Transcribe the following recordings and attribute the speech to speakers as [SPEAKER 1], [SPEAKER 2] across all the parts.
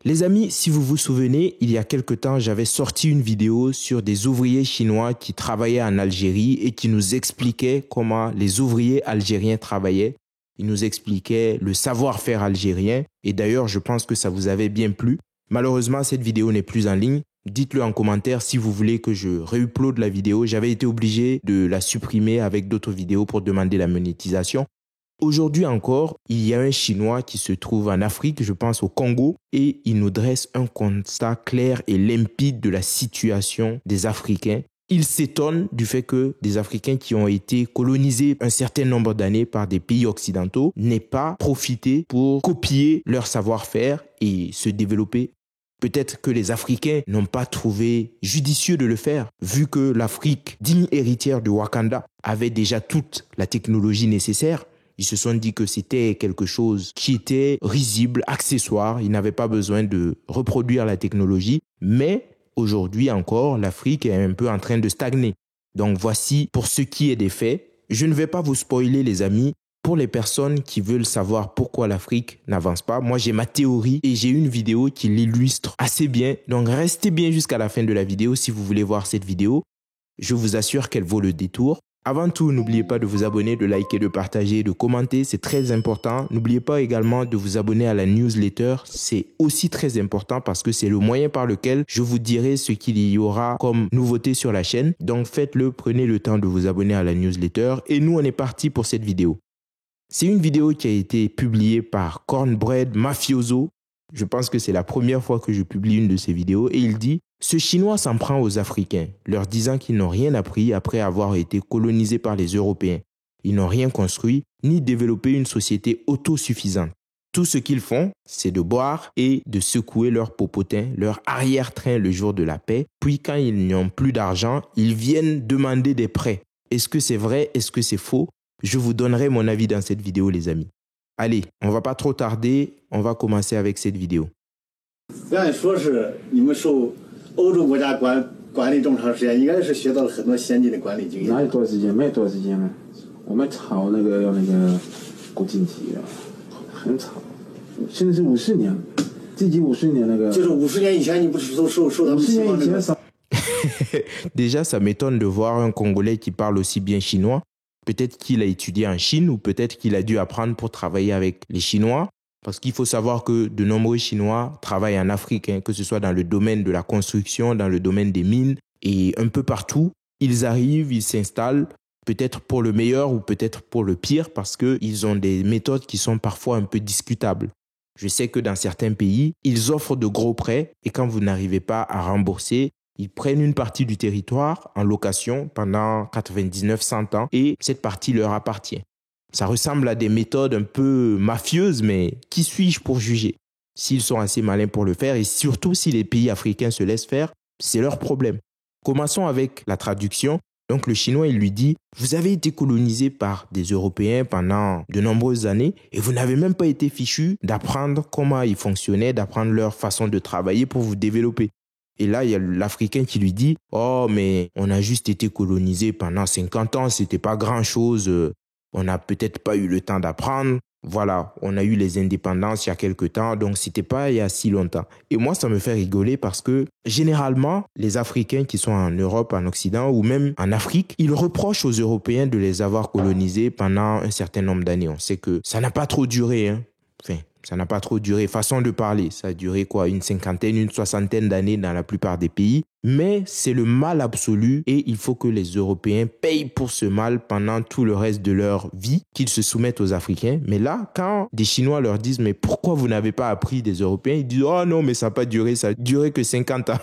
[SPEAKER 1] Les amis, si vous vous souvenez, il y a quelque temps, j'avais sorti une vidéo sur des ouvriers chinois qui travaillaient en Algérie et qui nous expliquaient comment les ouvriers algériens travaillaient. Ils nous expliquaient le savoir-faire algérien et d'ailleurs, je pense que ça vous avait bien plu. Malheureusement, cette vidéo n'est plus en ligne. Dites-le en commentaire si vous voulez que je réupload la vidéo. J'avais été obligé de la supprimer avec d'autres vidéos pour demander la monétisation. Aujourd'hui encore, il y a un Chinois qui se trouve en Afrique, je pense au Congo, et il nous dresse un constat clair et limpide de la situation des Africains. Il s'étonne du fait que des Africains qui ont été colonisés un certain nombre d'années par des pays occidentaux n'aient pas profité pour copier leur savoir-faire et se développer. Peut-être que les Africains n'ont pas trouvé judicieux de le faire, vu que l'Afrique, digne héritière de Wakanda, avait déjà toute la technologie nécessaire. Ils se sont dit que c'était quelque chose qui était risible, accessoire. Ils n'avaient pas besoin de reproduire la technologie. Mais aujourd'hui encore, l'Afrique est un peu en train de stagner. Donc voici pour ce qui est des faits. Je ne vais pas vous spoiler les amis. Pour les personnes qui veulent savoir pourquoi l'Afrique n'avance pas, moi j'ai ma théorie et j'ai une vidéo qui l'illustre assez bien. Donc restez bien jusqu'à la fin de la vidéo si vous voulez voir cette vidéo. Je vous assure qu'elle vaut le détour. Avant tout, n'oubliez pas de vous abonner, de liker, de partager, de commenter, c'est très important. N'oubliez pas également de vous abonner à la newsletter, c'est aussi très important parce que c'est le moyen par lequel je vous dirai ce qu'il y aura comme nouveauté sur la chaîne. Donc faites-le, prenez le temps de vous abonner à la newsletter et nous on est parti pour cette vidéo. C'est une vidéo qui a été publiée par Cornbread Mafioso. Je pense que c'est la première fois que je publie une de ces vidéos et il dit « Ce Chinois s'en prend aux Africains, leur disant qu'ils n'ont rien appris après avoir été colonisés par les Européens. Ils n'ont rien construit ni développé une société autosuffisante. Tout ce qu'ils font, c'est de boire et de secouer leur popotin, leur arrière-train le jour de la paix. Puis quand ils n'ont plus d'argent, ils viennent demander des prêts. Est-ce que c'est vrai? Est-ce que c'est faux? Je vous donnerai mon avis dans cette vidéo les amis. Allez, on va pas trop tarder, on va commencer avec cette vidéo.
[SPEAKER 2] 按说是你们受欧洲国家管理这么长时间，应该是学到了很多先进的管理经验。
[SPEAKER 3] 哪有多少时间？没有多少时间了。我们炒那个要那个国经济了，很炒。现在是50年，自己50年那个。
[SPEAKER 2] 就是50年以前，你不是都受他们西方那个？
[SPEAKER 1] Déjà, ça m'étonne de voir un Congolais qui parle aussi bien chinois. Peut-être qu'il a étudié en Chine ou peut-être qu'il a dû apprendre pour travailler avec les Chinois. Parce qu'il faut savoir que de nombreux Chinois travaillent en Afrique, hein, que ce soit dans le domaine de la construction, dans le domaine des mines et un peu partout. Ils arrivent, ils s'installent, peut-être pour le meilleur ou peut-être pour le pire parce qu'ils ont des méthodes qui sont parfois un peu discutables. Je sais que dans certains pays, ils offrent de gros prêts et quand vous n'arrivez pas à rembourser, ils prennent une partie du territoire en location pendant 99-100 ans et cette partie leur appartient. Ça ressemble à des méthodes un peu mafieuses, mais qui suis-je pour juger? S'ils sont assez malins pour le faire et surtout si les pays africains se laissent faire, c'est leur problème. Commençons avec la traduction. Donc le chinois, il lui dit « Vous avez été colonisé par des Européens pendant de nombreuses années et vous n'avez même pas été fichu d'apprendre comment ils fonctionnaient, d'apprendre leur façon de travailler pour vous développer. » Et là, il y a l'Africain qui lui dit « Oh, mais on a juste été colonisé pendant 50 ans, c'était pas grand-chose. On n'a peut-être pas eu le temps d'apprendre. Voilà, on a eu les indépendances il y a quelque temps, donc c'était pas il y a si longtemps. » Et moi, ça me fait rigoler parce que généralement, les Africains qui sont en Europe, en Occident ou même en Afrique, ils reprochent aux Européens de les avoir colonisés pendant un certain nombre d'années. On sait que ça n'a pas trop duré, hein. Enfin, ça n'a pas trop duré, façon de parler. Ça a duré quoi, une cinquantaine, une soixantaine d'années dans la plupart des pays. Mais c'est le mal absolu et il faut que les Européens payent pour ce mal pendant tout le reste de leur vie, qu'ils se soumettent aux Africains. Mais là, quand des Chinois leur disent « Mais pourquoi vous n'avez pas appris des Européens ?» Ils disent « Oh non, mais ça n'a pas duré, ça a duré que 50 ans. »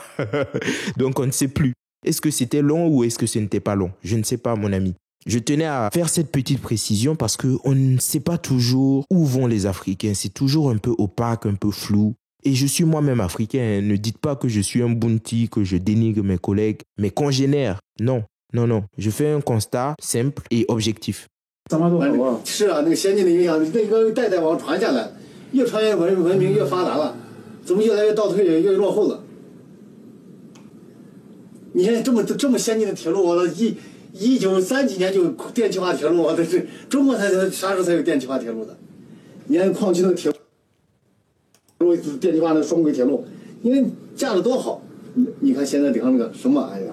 [SPEAKER 1] Donc on ne sait plus. Est-ce que c'était long ou est-ce que ce n'était pas long? Je ne sais pas, mon ami. Je tenais à faire cette petite précision parce qu'on ne sait pas toujours où vont les Africains. C'est toujours un peu opaque, un peu flou. Et je suis moi-même africain. Ne dites pas que je suis un bounty, que je dénigre mes collègues, mes congénères. Non, non, non. Je fais un constat simple et objectif.
[SPEAKER 2] 是啊，那个先进的影响，那个代代往传下来，越传越文明越发达了，怎么越来越倒退，越落后了？你看这么先进的铁路，我1930几年就有电气化铁路，这是中国啥时候才有电气化铁路的？你看矿区的铁路。如果电气化的双轨铁路，因为架得多好，你看现在顶上那个什么，哎呀。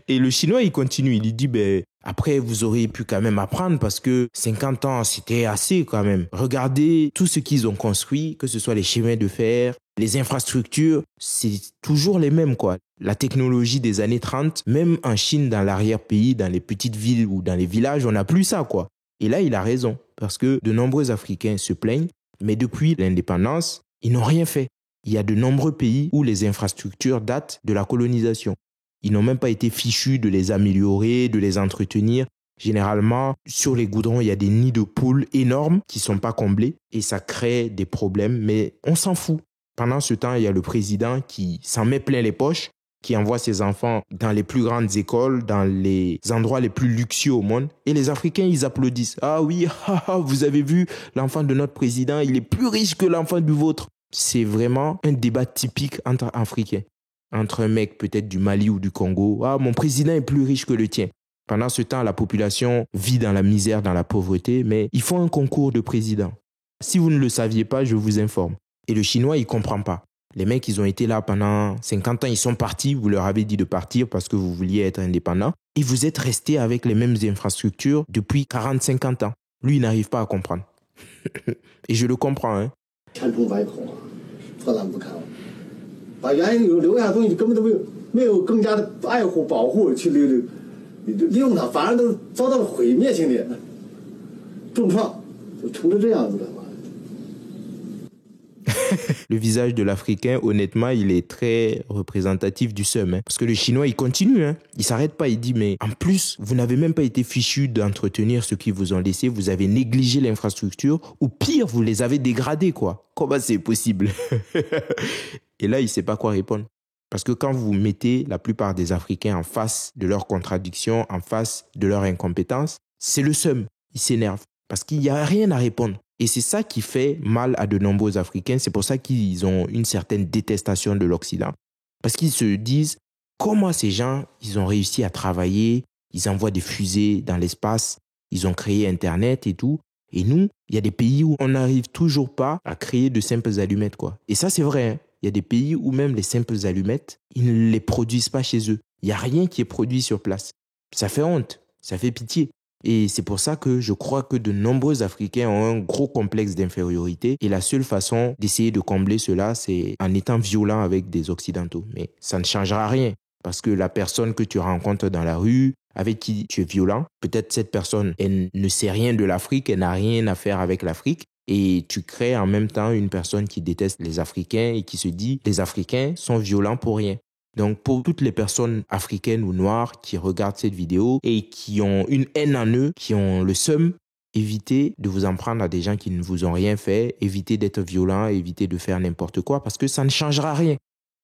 [SPEAKER 1] Et le Chinois, il continue, il dit, ben, après, vous auriez pu quand même apprendre parce que 50 ans, c'était assez quand même. Regardez tout ce qu'ils ont construit, que ce soit les chemins de fer, les infrastructures, c'est toujours les mêmes, quoi. La technologie des années 30, même en Chine, dans l'arrière-pays, dans les petites villes ou dans les villages, on n'a plus ça, quoi. Et là, il a raison, parce que de nombreux Africains se plaignent, mais depuis l'indépendance, ils n'ont rien fait. Il y a de nombreux pays où les infrastructures datent de la colonisation. Ils n'ont même pas été fichus de les améliorer, de les entretenir. Généralement, sur les goudrons, il y a des nids de poules énormes qui ne sont pas comblés et ça crée des problèmes, mais on s'en fout. Pendant ce temps, il y a le président qui s'en met plein les poches, qui envoie ses enfants dans les plus grandes écoles, dans les endroits les plus luxueux au monde. Et les Africains, ils applaudissent. Ah oui, vous avez vu, l'enfant de notre président, il est plus riche que l'enfant du vôtre. C'est vraiment un débat typique entre Africains. Entre un mec peut-être du Mali ou du Congo. Ah, mon président est plus riche que le tien. Pendant ce temps, la population vit dans la misère, dans la pauvreté, mais ils font un concours de président. Si vous ne le saviez pas, je vous informe. Et le Chinois, il ne comprend pas. Les mecs, ils ont été là pendant 50 ans, ils sont partis, vous leur avez dit de partir parce que vous vouliez être indépendant. Et vous êtes restés avec les mêmes infrastructures depuis 40-50 ans. Lui, il n'arrive pas à comprendre. Et je le comprends, hein.
[SPEAKER 2] 千疮百孔啊，破烂不堪，把原有留下的东西根本都没有更加的爱护保护去利用它，反而都遭到了毁灭性的重创，就成了这样子的。
[SPEAKER 1] Le visage de l'Africain, honnêtement, il est très représentatif du seum. Hein. Parce que le Chinois, il continue. Hein. Il s'arrête pas. Il dit, mais en plus, vous n'avez même pas été fichu d'entretenir ce qu'ils vous ont laissé. Vous avez négligé l'infrastructure. Ou pire, vous les avez dégradés, quoi. Comment c'est possible? Et là, il sait pas quoi répondre. Parce que quand vous mettez la plupart des Africains en face de leurs contradictions, en face de leur incompétence, c'est le seum. Ils s'énervent. Parce qu'il n'y a rien à répondre. Et c'est ça qui fait mal à de nombreux Africains. C'est pour ça qu'ils ont une certaine détestation de l'Occident. Parce qu'ils se disent, comment ces gens, ils ont réussi à travailler, ils envoient des fusées dans l'espace, ils ont créé Internet et tout. Et nous, il y a des pays où on n'arrive toujours pas à créer de simples allumettes, quoi. Et ça, c'est vrai. Hein. Il y a des pays où même les simples allumettes, ils ne les produisent pas chez eux. Il n'y a rien qui est produit sur place. Ça fait honte, ça fait pitié. Et c'est pour ça que je crois que de nombreux Africains ont un gros complexe d'infériorité. Et la seule façon d'essayer de combler cela, c'est en étant violent avec des Occidentaux. Mais ça ne changera rien. Parce que la personne que tu rencontres dans la rue, avec qui tu es violent, peut-être cette personne, elle ne sait rien de l'Afrique, elle n'a rien à faire avec l'Afrique. Et tu crées en même temps une personne qui déteste les Africains et qui se dit, les Africains sont violents pour rien. Donc, pour toutes les personnes africaines ou noires qui regardent cette vidéo et qui ont une haine en eux, qui ont le seum, évitez de vous en prendre à des gens qui ne vous ont rien fait, évitez d'être violent, évitez de faire n'importe quoi parce que ça ne changera rien.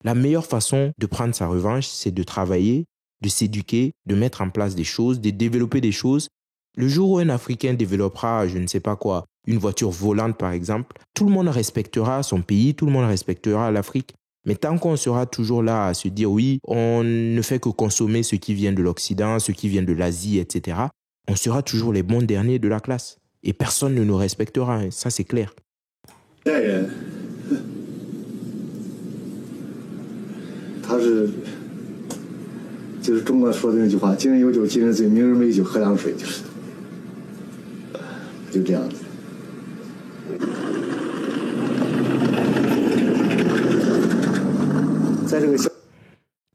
[SPEAKER 1] La meilleure façon de prendre sa revanche, c'est de travailler, de s'éduquer, de mettre en place des choses, de développer des choses. Le jour où un Africain développera, je ne sais pas quoi, une voiture volante par exemple, tout le monde respectera son pays, tout le monde respectera l'Afrique. Mais tant qu'on sera toujours là à se dire oui, on ne fait que consommer ce qui vient de l'Occident, ce qui vient de l'Asie, etc., on sera toujours les bons derniers de la classe. Et personne ne nous respectera, hein. Ça c'est clair.
[SPEAKER 2] 代人，他是就是中国说的那句话：今人有酒今人醉，明人没酒喝凉水，就是就这样子。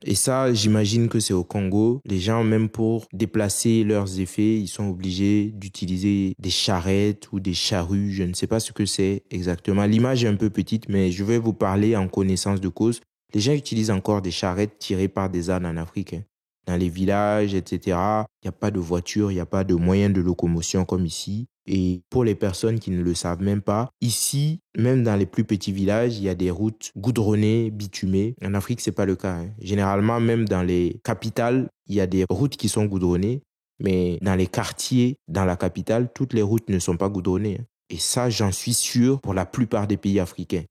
[SPEAKER 1] Et ça, j'imagine que c'est au Congo. Les gens, même pour déplacer leurs effets, ils sont obligés d'utiliser des charrettes ou des charrues. Je ne sais pas ce que c'est exactement. L'image est un peu petite, mais je vais vous parler en connaissance de cause. Les gens utilisent encore des charrettes tirées par des ânes en Afrique. Hein. Dans les villages, etc., il n'y a pas de voiture, il n'y a pas de moyens de locomotion comme ici. Et pour les personnes qui ne le savent même pas, ici, même dans les plus petits villages, il y a des routes goudronnées, bitumées. En Afrique, c'est pas le cas. Hein. Généralement, même dans les capitales, il y a des routes qui sont goudronnées. Mais dans les quartiers, dans la capitale, toutes les routes ne sont pas goudronnées. Hein. Et ça, j'en suis sûr pour la plupart des pays africains.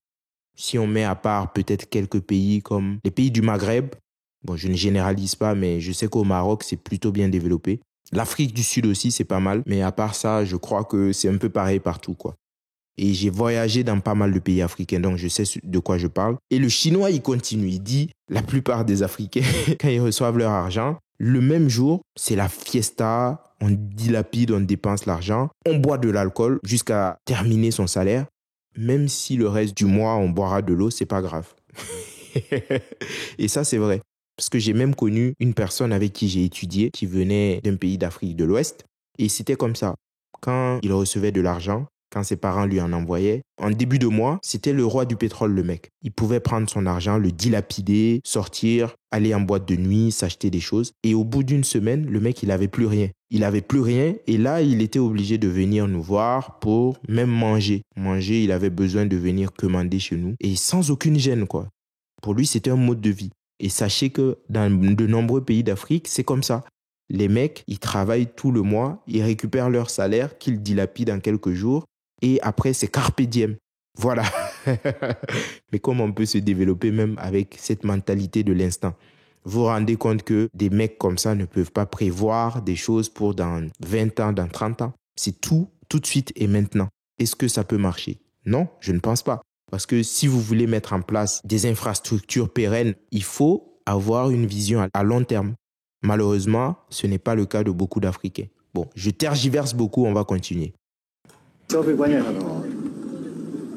[SPEAKER 1] Si on met à part peut-être quelques pays comme les pays du Maghreb, bon, je ne généralise pas, mais je sais qu'au Maroc, c'est plutôt bien développé. L'Afrique du Sud aussi, c'est pas mal. Mais à part ça, je crois que c'est un peu pareil partout, quoi. Et j'ai voyagé dans pas mal de pays africains, donc je sais de quoi je parle. Et le chinois, il continue, il dit, la plupart des Africains, quand ils reçoivent leur argent, le même jour, c'est la fiesta, on dilapide, on dépense l'argent, on boit de l'alcool jusqu'à terminer son salaire. Même si le reste du mois, on boira de l'eau, c'est pas grave. Et ça, c'est vrai. Parce que j'ai même connu une personne avec qui j'ai étudié, qui venait d'un pays d'Afrique de l'Ouest. Et c'était comme ça. Quand il recevait de l'argent, quand ses parents lui en envoyaient, en début de mois, c'était le roi du pétrole, le mec. Il pouvait prendre son argent, le dilapider, sortir, aller en boîte de nuit, s'acheter des choses. Et au bout d'une semaine, le mec, il avait plus rien. Il avait plus rien et là, il était obligé de venir nous voir pour même manger. Manger, il avait besoin de venir commander chez nous et sans aucune gêne, quoi. Pour lui, c'était un mode de vie. Et sachez que dans de nombreux pays d'Afrique, c'est comme ça. Les mecs, ils travaillent tout le mois, ils récupèrent leur salaire qu'ils dilapident en quelques jours et après, c'est carpe diem. Voilà. Mais comment on peut se développer même avec cette mentalité de l'instant? Vous vous rendez compte que des mecs comme ça ne peuvent pas prévoir des choses pour dans 20 ans, dans 30 ans. C'est tout de suite et maintenant. Est-ce que ça peut marcher? Non, je ne pense pas. Parce que si vous voulez mettre en place des infrastructures pérennes, il faut avoir une vision à long terme. Malheureusement, ce n'est pas le cas de beaucoup d'Africains. Bon, je tergiverse beaucoup, on va continuer.
[SPEAKER 2] 消费观念上的话，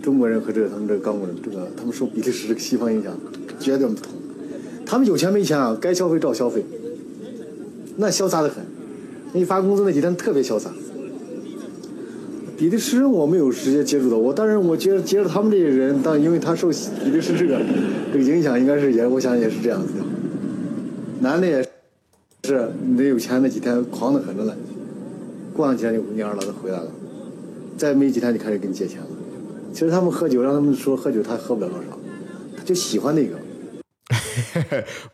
[SPEAKER 2] 中国人和他们刚果人，他们受比利时这个西方影响绝对不同。他们有钱没钱啊，该消费照消费，那潇洒的很。一发工资那几天特别潇洒。比利时我没有直接接触到，但是我觉得接触他们这些人，因为他受比利时这个影响，应该是我想也是这样子的。男的也是，你得有钱那几天狂的很着呢，过上几天就蔫了，就回来了。 再没几天就开始跟你借钱了。其实他们喝酒，让他们说喝酒，他喝不了多少，他就喜欢那个。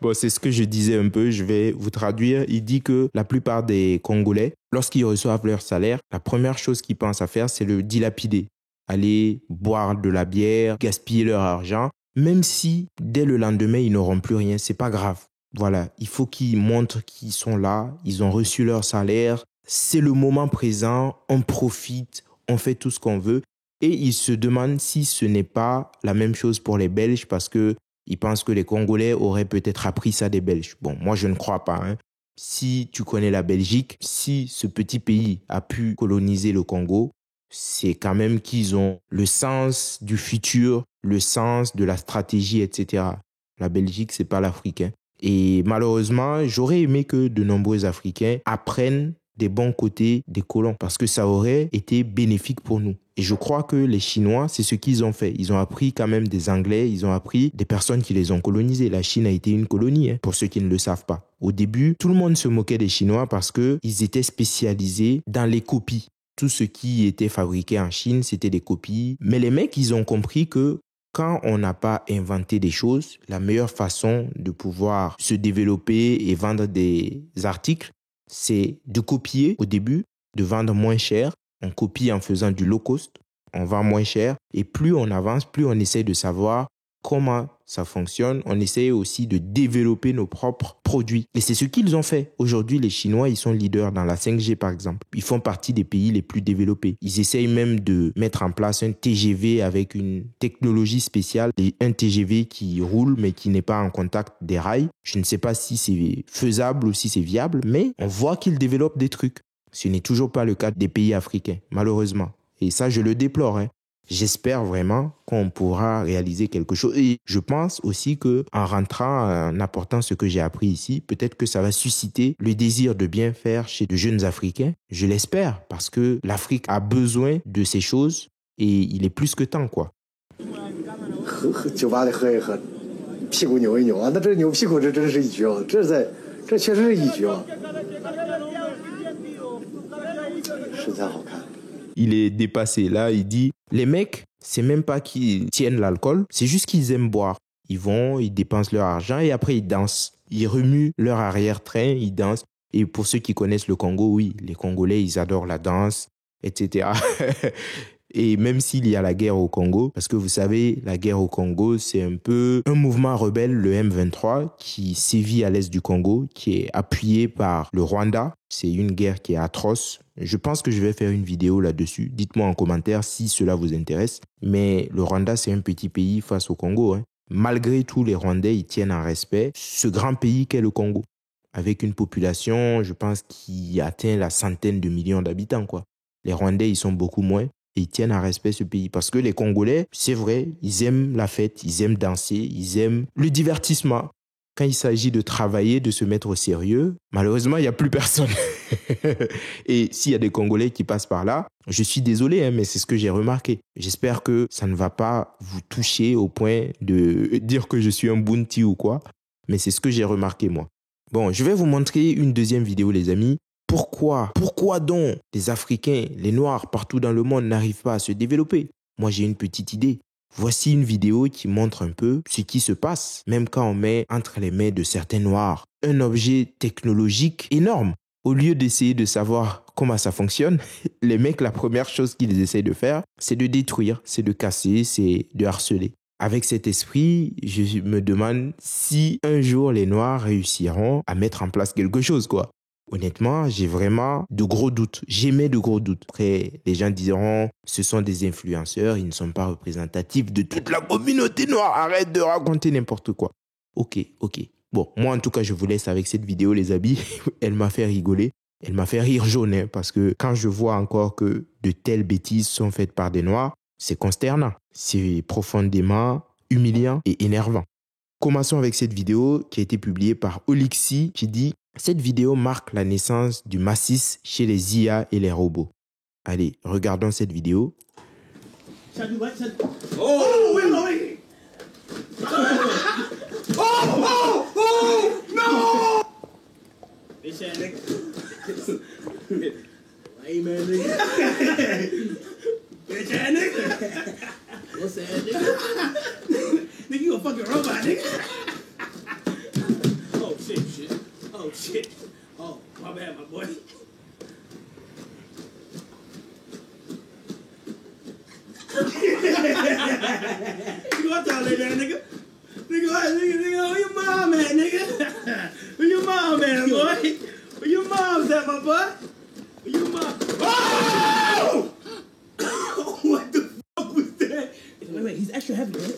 [SPEAKER 1] Bon, c'est ce que je disais un peu, je vais vous traduire. Il dit que la plupart des Congolais, lorsqu'ils reçoivent leur salaire, la première chose qu'ils pensent à faire, c'est le dilapider. Aller boire de la bière, gaspiller leur argent, même si dès le lendemain, ils n'auront plus rien, c'est pas grave. Voilà, il faut qu'ils montrent qu'ils sont là, ils ont reçu leur salaire, c'est le moment présent, on profite, on fait tout ce qu'on veut. Et ils se demandent si ce n'est pas la même chose pour les Belges parce que ils pensent que les Congolais auraient peut-être appris ça des Belges. Bon, moi, je ne crois pas. Hein. Si tu connais la Belgique, si ce petit pays a pu coloniser le Congo, c'est quand même qu'ils ont le sens du futur, le sens de la stratégie, etc. La Belgique, c'est pas l'Afrique. Hein. Et malheureusement, j'aurais aimé que de nombreux Africains apprennent des bons côtés des colons parce que ça aurait été bénéfique pour nous. Et je crois que les Chinois, c'est ce qu'ils ont fait. Ils ont appris quand même des Anglais, ils ont appris des personnes qui les ont colonisés. La Chine a été une colonie, hein, pour ceux qui ne le savent pas. Au début, tout le monde se moquait des Chinois parce qu'ils étaient spécialisés dans les copies. Tout ce qui était fabriqué en Chine, c'était des copies. Mais les mecs, ils ont compris que quand on n'a pas inventé des choses, la meilleure façon de pouvoir se développer et vendre des articles, c'est de copier au début, de vendre moins cher. On copie en faisant du low cost, on vend moins cher. Et plus on avance, plus on essaie de savoir comment ça fonctionne. On essaie aussi de développer nos propres produits. Et c'est ce qu'ils ont fait. Aujourd'hui, les Chinois, ils sont leaders dans la 5G, par exemple. Ils font partie des pays les plus développés. Ils essayent même de mettre en place un TGV avec une technologie spéciale. Un TGV qui roule, mais qui n'est pas en contact des rails. Je ne sais pas si c'est faisable ou si c'est viable, mais on voit qu'ils développent des trucs. Ce n'est toujours pas le cas des pays africains, malheureusement. Et ça, je le déplore, hein. J'espère vraiment qu'on pourra réaliser quelque chose. Et je pense aussi que en rentrant, en apportant ce que j'ai appris ici, peut-être que ça va susciter le désir de bien faire chez de jeunes Africains. Je l'espère parce que l'Afrique a besoin de ces choses et il est plus que temps, quoi.
[SPEAKER 2] 酒吧里喝一喝，屁股扭一扭啊，那这扭屁股这真是一绝啊！这确实是一绝啊，身材好看。
[SPEAKER 1] Il est dépassé. Là, il dit, les mecs, c'est même pas qu'ils tiennent l'alcool, c'est juste qu'ils aiment boire. Ils vont, ils dépensent leur argent et après ils dansent. Ils remuent leur arrière-train, ils dansent. Et pour ceux qui connaissent le Congo, oui, les Congolais, ils adorent la danse, etc. Et même s'il y a la guerre au Congo, parce que vous savez, la guerre au Congo, c'est un peu un mouvement rebelle, le M23, qui sévit à l'est du Congo, qui est appuyé par le Rwanda. C'est une guerre qui est atroce. Je pense que je vais faire une vidéo là-dessus. Dites-moi en commentaire si cela vous intéresse. Mais le Rwanda, c'est un petit pays face au Congo, hein. Malgré tout, les Rwandais, ils tiennent en respect ce grand pays qu'est le Congo, avec une population, je pense, qui atteint la centaine de millions d'habitants, quoi. Les Rwandais, ils sont beaucoup moins. Et ils tiennent en respect ce pays. Parce que les Congolais, c'est vrai, ils aiment la fête, ils aiment danser, ils aiment le divertissement. Quand il s'agit de travailler, de se mettre au sérieux, malheureusement, il n'y a plus personne. Et s'il y a des Congolais qui passent par là, je suis désolé, hein, mais c'est ce que j'ai remarqué. J'espère que ça ne va pas vous toucher au point de dire que je suis un bounty ou quoi. Mais c'est ce que j'ai remarqué, moi. Bon, je vais vous montrer une deuxième vidéo, les amis. Pourquoi donc les Africains, les Noirs partout dans le monde n'arrivent pas à se développer? Moi, j'ai une petite idée. Voici une vidéo qui montre un peu ce qui se passe, même quand on met entre les mains de certains Noirs un objet technologique énorme. Au lieu d'essayer de savoir comment ça fonctionne, les mecs, la première chose qu'ils essayent de faire, c'est de détruire, c'est de casser, c'est de harceler. Avec cet esprit, je me demande si un jour les Noirs réussiront à mettre en place quelque chose, quoi. Honnêtement, j'ai vraiment de gros doutes. J'émets de gros doutes. Après, les gens diront, ce sont des influenceurs, ils ne sont pas représentatifs de toute la communauté noire. Arrête de raconter n'importe quoi. Ok. Bon, moi en tout cas, je vous laisse avec cette vidéo, les amis. Elle m'a fait rigoler. Elle m'a fait rire jaune, hein, parce que quand je vois encore que de telles bêtises sont faites par des Noirs, c'est consternant. C'est profondément humiliant et énervant. Commençons avec cette vidéo qui a été publiée par Olixi qui dit « Cette vidéo marque la naissance du massisme chez les IA et les robots. » Allez, regardons cette vidéo.
[SPEAKER 4] Nigga, you a fucking robot, nigga. Oh, shit. Oh, shit. Oh, my bad, my boy. You want to talk like that, nigga? Nigga, where your mom at, nigga? Where your mom at, boy? Where your mom's at, my boy? Where your mom? Oh! What the fuck was that? Wait, he's extra heavy, man.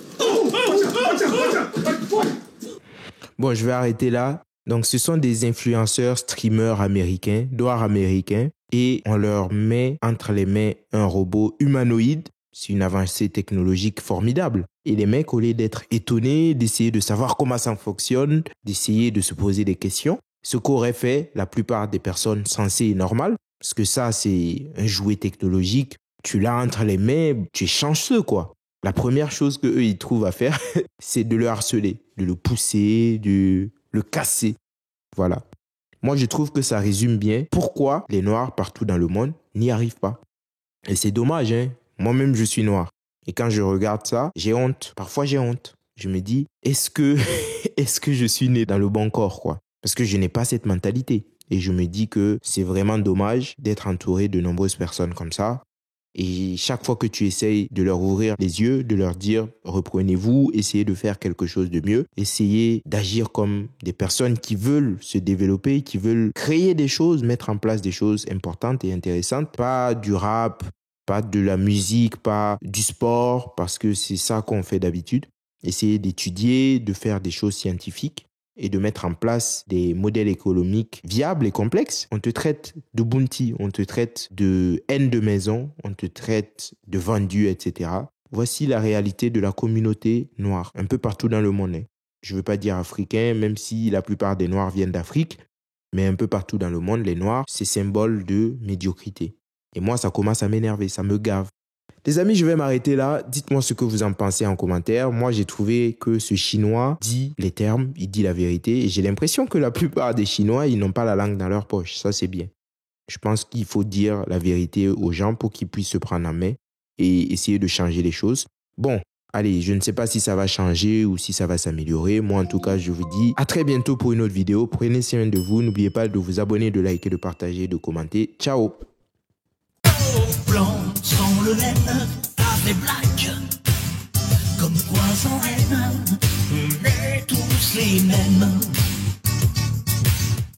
[SPEAKER 1] Bon, je vais arrêter là. Donc, ce sont des influenceurs, streamers américains, noirs américains, et on leur met entre les mains un robot humanoïde. C'est une avancée technologique formidable. Et les mecs, au lieu d'être étonnés, d'essayer de savoir comment ça fonctionne, d'essayer de se poser des questions, ce qu'auraient fait la plupart des personnes sensées et normales, parce que ça, c'est un jouet technologique, tu l'as entre les mains, tu es chanceux, quoi. La première chose qu'eux, ils trouvent à faire, c'est de le harceler, de le pousser, de le casser. Voilà. Moi, je trouve que ça résume bien pourquoi les Noirs partout dans le monde n'y arrivent pas. Et c'est dommage, hein. Moi-même, je suis noir. Et quand je regarde ça, j'ai honte. Parfois, j'ai honte. Je me dis, est-ce que je suis né dans le bon corps, quoi? Parce que je n'ai pas cette mentalité. Et je me dis que c'est vraiment dommage d'être entouré de nombreuses personnes comme ça. Et chaque fois que tu essayes de leur ouvrir les yeux, de leur dire reprenez-vous, essayez de faire quelque chose de mieux, essayez d'agir comme des personnes qui veulent se développer, qui veulent créer des choses, mettre en place des choses importantes et intéressantes, pas du rap, pas de la musique, pas du sport, parce que c'est ça qu'on fait d'habitude. Essayez d'étudier, de faire des choses scientifiques et de mettre en place des modèles économiques viables et complexes. On te traite de bounty, on te traite de haine de maison, on te traite de vendu, etc. Voici la réalité de la communauté noire, un peu partout dans le monde. Je ne veux pas dire africain, même si la plupart des Noirs viennent d'Afrique, mais un peu partout dans le monde, les Noirs, c'est symbole de médiocrité. Et moi, ça commence à m'énerver, ça me gave. Les amis, je vais m'arrêter là. Dites-moi ce que vous en pensez en commentaire. Moi, j'ai trouvé que ce Chinois dit les termes, il dit la vérité. Et j'ai l'impression que la plupart des Chinois, ils n'ont pas la langue dans leur poche. Ça, c'est bien. Je pense qu'il faut dire la vérité aux gens pour qu'ils puissent se prendre en main et essayer de changer les choses. Bon, allez, je ne sais pas si ça va changer ou si ça va s'améliorer. Moi, en tout cas, je vous dis à très bientôt pour une autre vidéo. Prenez soin de vous. N'oubliez pas de vous abonner, de liker, de partager, de commenter. Ciao!
[SPEAKER 4] Blanc sans le
[SPEAKER 5] l'aime, à des blagues, comme quoi sans haine, on est tous les mêmes.